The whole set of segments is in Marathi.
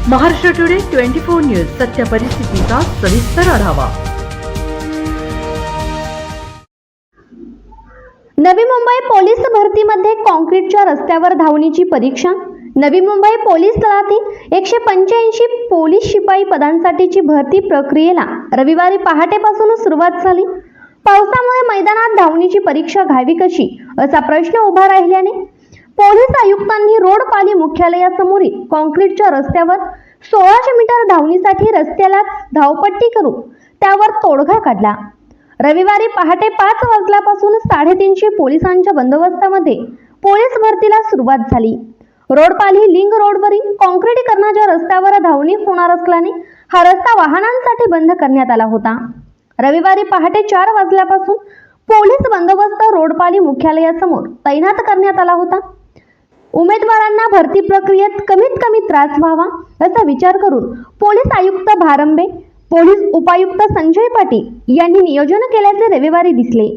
महाराष्ट्र टुडे 24 न्यूज सत्य परिस्थितीचा सविस्तर आढावा। नवी मुंबई पोलीस भरतीमध्ये काँक्रीटच्या रस्त्यावर धावणीची परीक्षा। नवी मुंबई पोलीस दलातील 185 पोलीस शिपाई पदांसाठीची भरती प्रक्रियेला रविवारी पहाटेपासून सुरुवात झाली। पावसामुळे मैदानात धावणीची परीक्षा घ्यावी कशी असा प्रश्न उभा राहिल्याने पोलीस आयुक्तांनी रोडपाली मुख्यालयासमोरील काँक्रीटच्या रस्त्यावर 1600 मीटर धावणीसाठी रस्त्याला धावपट्टी करून त्यावर तोडगा काढला। रविवारी पहाटे 5 वाजल्यापासून 350 पोलिसांच्या बंदोबस्तामध्ये पोलीस भरतीला सुरुवात झाली। रोडपाली लिंक रोडवरील काँक्रीटीकरणाच्या रस्त्यावर धावणी होणार असल्याने हा रस्ता वाहनांसाठी बंद करण्यात आला होता। रविवारी पहाटे 4 वाजल्यापासून पोलीस बंदोबस्त रोडपाली मुख्यालयासमोर तैनात करण्यात आला होता। उमेदवारांना भरती प्रक्रियेत कमीत कमी त्रास व्हावा असा विचार करून पोलीस आयुक्त भारंबे, पोलीस उपायुक्त संजय पाटील यांनी नियोजन केल्याचे रविवारी दिसले।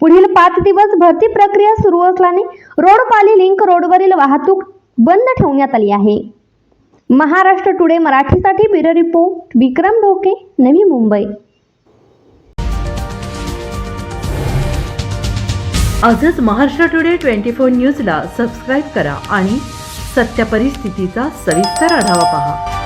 पुढील 5 दिवस भरती प्रक्रिया सुरू असल्याने रोडपाली लिंक रोडवरील वाहतूक बंद ठेवण्यात आली आहे। महाराष्ट्र टुडे मराठीसाठी ब्युरो रिपोर्ट विक्रम ढोके, नवी मुंबई। आजच महाराष्ट्र टुडे 24 न्यूजला सबस्क्राईब करा आणि सत्य परिस्थितीचा सविस्तर आढावा पहा।